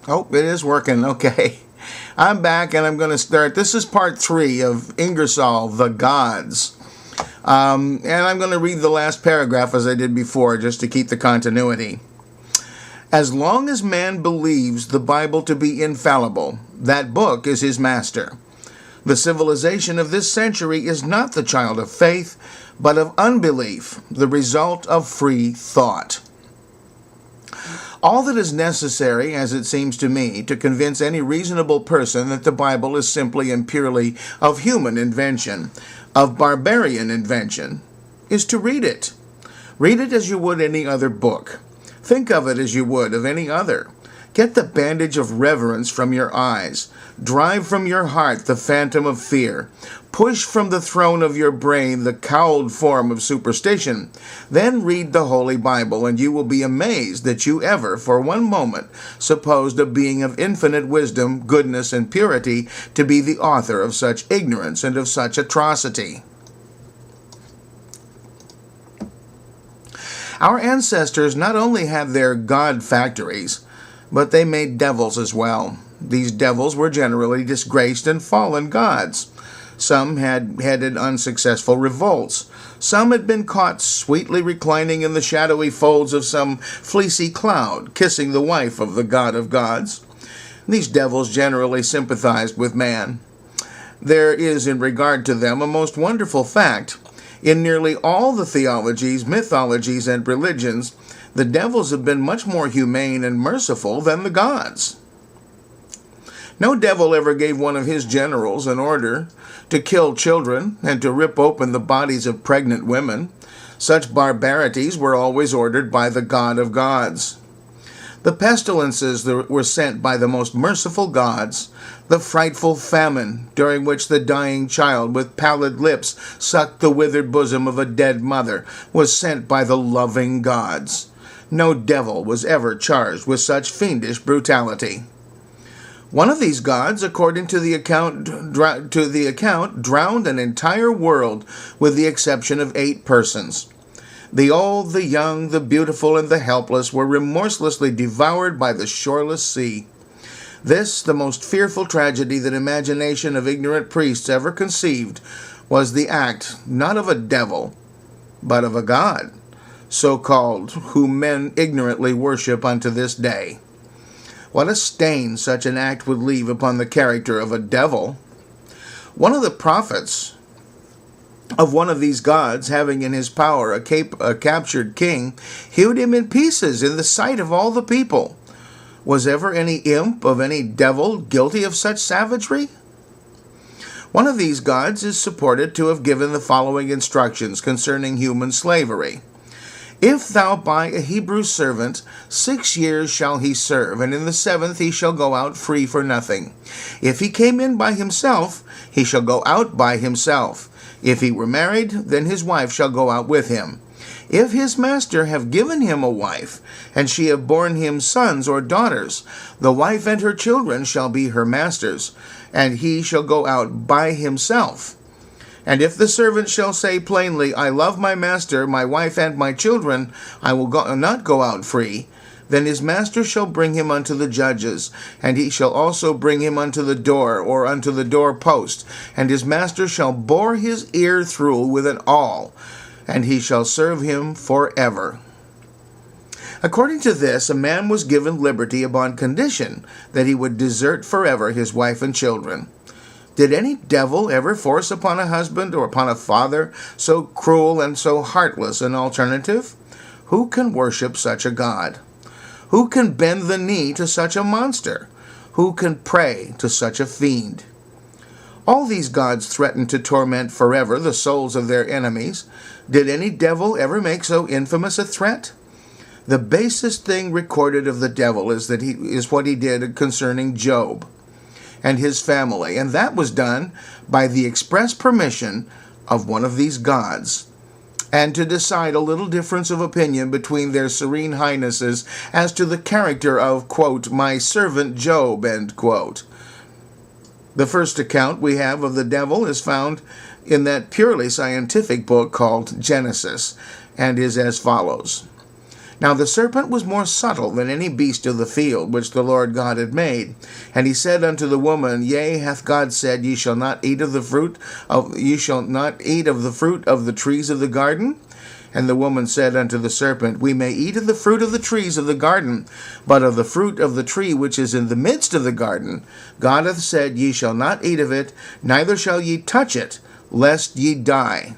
Oh, it is working. Okay. I'm back and I'm going to start. This is part 3 of Ingersoll, The Gods. And I'm going to read the last paragraph as I did before, just to keep the continuity. As long as man believes the Bible to be infallible, that book is his master. The civilization of this century is not the child of faith, but of unbelief, the result of free thought. All that is necessary, as it seems to me, to convince any reasonable person that the Bible is simply and purely of human invention, of barbarian invention, is to read it. Read it as you would any other book. Think of it as you would of any other. Get the bandage of reverence from your eyes. Drive from your heart the phantom of fear. Push from the throne of your brain the cowled form of superstition. Then read the Holy Bible, and you will be amazed that you ever, for one moment, supposed a being of infinite wisdom, goodness, and purity to be the author of such ignorance and of such atrocity. Our ancestors not only had their god factories, but they made devils as well. These devils were generally disgraced and fallen gods. Some had headed unsuccessful revolts. Some had been caught sweetly reclining in the shadowy folds of some fleecy cloud, kissing the wife of the god of gods. These devils generally sympathized with man. There is, in regard to them, a most wonderful fact. In nearly all the theologies, mythologies, and religions, the devils have been much more humane and merciful than the gods. No devil ever gave one of his generals an order to kill children and to rip open the bodies of pregnant women. Such barbarities were always ordered by the god of gods. The pestilences that were sent by the most merciful gods, the frightful famine during which the dying child with pallid lips sucked the withered bosom of a dead mother, was sent by the loving gods. No devil was ever charged with such fiendish brutality. One of these gods, according to the account, drowned an entire world with the exception of 8 persons. The old, the young, the beautiful, and the helpless were remorselessly devoured by the shoreless sea. This, the most fearful tragedy that imagination of ignorant priests ever conceived, was the act not of a devil, but of a god, so-called, whom men ignorantly worship unto this day. What a stain such an act would leave upon the character of a devil! One of the prophets of one of these gods, having in his power a captured king, hewed him in pieces in the sight of all the people. Was ever any imp of any devil guilty of such savagery? One of these gods is supported to have given the following instructions concerning human slavery. If thou buy a Hebrew servant, 6 years shall he serve, and in the 7th he shall go out free for nothing. If he came in by himself, he shall go out by himself. If he were married, then his wife shall go out with him. If his master have given him a wife, and she have borne him sons or daughters, the wife and her children shall be her master's, and he shall go out by himself. And if the servant shall say plainly, I love my master, my wife, and my children, I will not go out free, then his master shall bring him unto the judges, and he shall also bring him unto the door, or unto the door post, and his master shall bore his ear through with an awl, and he shall serve him forever. According to this, a man was given liberty upon condition that he would desert forever his wife and children. Did any devil ever force upon a husband or upon a father so cruel and so heartless an alternative? Who can worship such a god? Who can bend the knee to such a monster? Who can pray to such a fiend? All these gods threaten to torment forever the souls of their enemies. Did any devil ever make so infamous a threat? The basest thing recorded of the devil is what he did concerning Job and his family, and that was done by the express permission of one of these gods, and to decide a little difference of opinion between their serene highnesses as to the character of, quote, my servant Job, end quote. The first account we have of the devil is found in that purely scientific book called Genesis, and is as follows. Now the serpent was more subtle than any beast of the field which the Lord God had made. And he said unto the woman, Yea, hath God said, Ye shall not eat of the fruit of the trees of the garden? And the woman said unto the serpent, We may eat of the fruit of the trees of the garden, but of the fruit of the tree which is in the midst of the garden, God hath said, Ye shall not eat of it, neither shall ye touch it, lest ye die.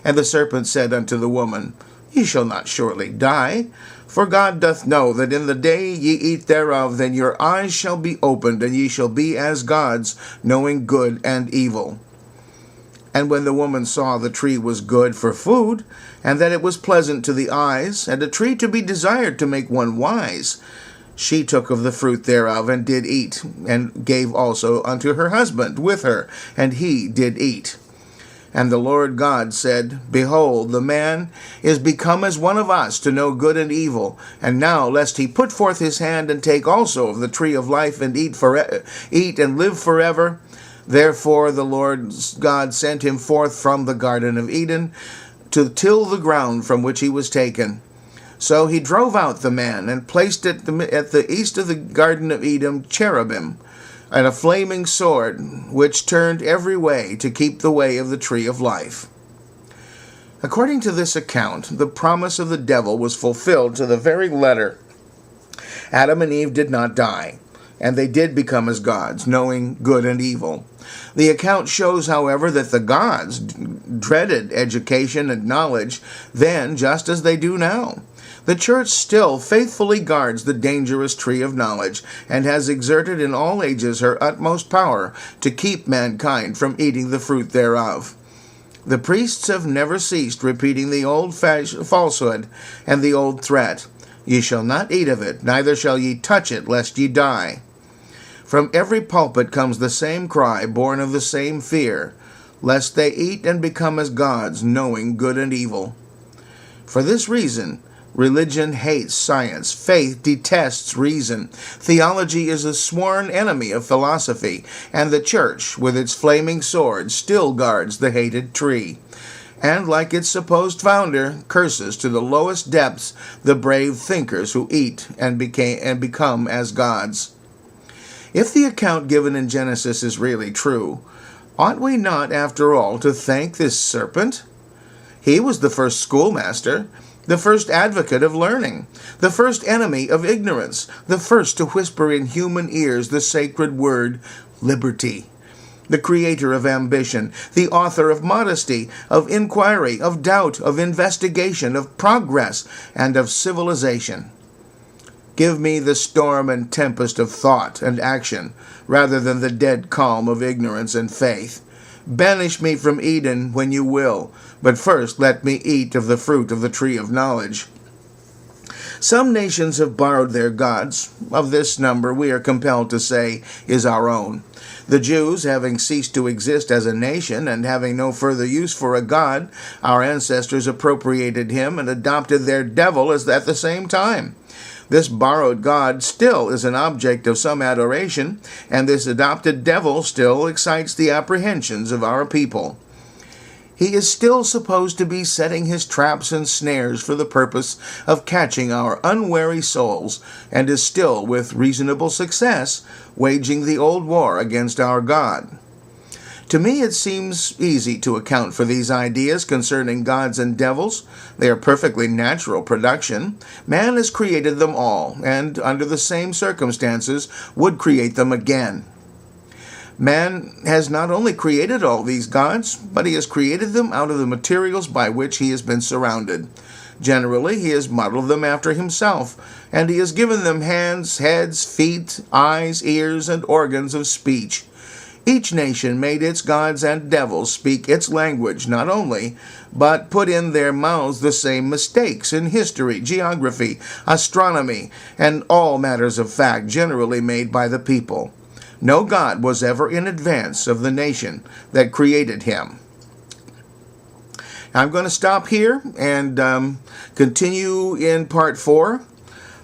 And the serpent said unto the woman, Ye shall not surely die, for God doth know that in the day ye eat thereof, then your eyes shall be opened, and ye shall be as gods, knowing good and evil. And when the woman saw the tree was good for food, and that it was pleasant to the eyes, and a tree to be desired to make one wise, she took of the fruit thereof, and did eat, and gave also unto her husband with her, and he did eat. And the Lord God said, Behold, the man is become as one of us, to know good and evil. And now, lest he put forth his hand, and take also of the tree of life, and eat and live forever. Therefore the Lord God sent him forth from the Garden of Eden, to till the ground from which he was taken. So he drove out the man, and placed at the east of the Garden of Eden cherubim, and a flaming sword, which turned every way to keep the way of the tree of life. According to this account, the promise of the devil was fulfilled to the very letter. Adam and Eve did not die, and they did become as gods, knowing good and evil. The account shows, however, that the gods dreaded education and knowledge then just as they do now. The church still faithfully guards the dangerous tree of knowledge, and has exerted in all ages her utmost power to keep mankind from eating the fruit thereof. The priests have never ceased repeating the old falsehood and the old threat, Ye shall not eat of it, neither shall ye touch it, lest ye die. From every pulpit comes the same cry, born of the same fear, lest they eat and become as gods, knowing good and evil. For this reason, religion hates science. Faith detests reason. Theology is a sworn enemy of philosophy, and the church, with its flaming sword, still guards the hated tree. And, like its supposed founder, curses to the lowest depths the brave thinkers who eat and become as gods. If the account given in Genesis is really true, ought we not, after all, to thank this serpent? He was the first schoolmaster, the first advocate of learning, the first enemy of ignorance, the first to whisper in human ears the sacred word, liberty, the creator of ambition, the author of modesty, of inquiry, of doubt, of investigation, of progress, and of civilization. Give me the storm and tempest of thought and action, rather than the dead calm of ignorance and faith. Banish me from Eden when you will, but first let me eat of the fruit of the tree of knowledge. Some nations have borrowed their gods. Of this number, we are compelled to say, is our own. The Jews, having ceased to exist as a nation, and having no further use for a god, our ancestors appropriated him and adopted their devil at the same time. This borrowed god still is an object of some adoration, and this adopted devil still excites the apprehensions of our people. He is still supposed to be setting his traps and snares for the purpose of catching our unwary souls, and is still, with reasonable success, waging the old war against our God. To me it seems easy to account for these ideas concerning gods and devils. They are perfectly natural production. Man has created them all, and under the same circumstances would create them again. Man has not only created all these gods, but he has created them out of the materials by which he has been surrounded. Generally, he has modeled them after himself, and he has given them hands, heads, feet, eyes, ears, and organs of speech. Each nation made its gods and devils speak its language not only, but put in their mouths the same mistakes in history, geography, astronomy, and all matters of fact generally made by the people. No god was ever in advance of the nation that created him. I'm going to stop here and continue in part 4.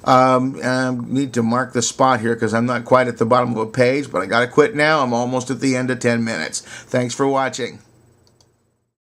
I need to mark the spot here because I'm not quite at the bottom of a page, but I got to quit now. I'm almost at the end of 10 minutes. Thanks for watching.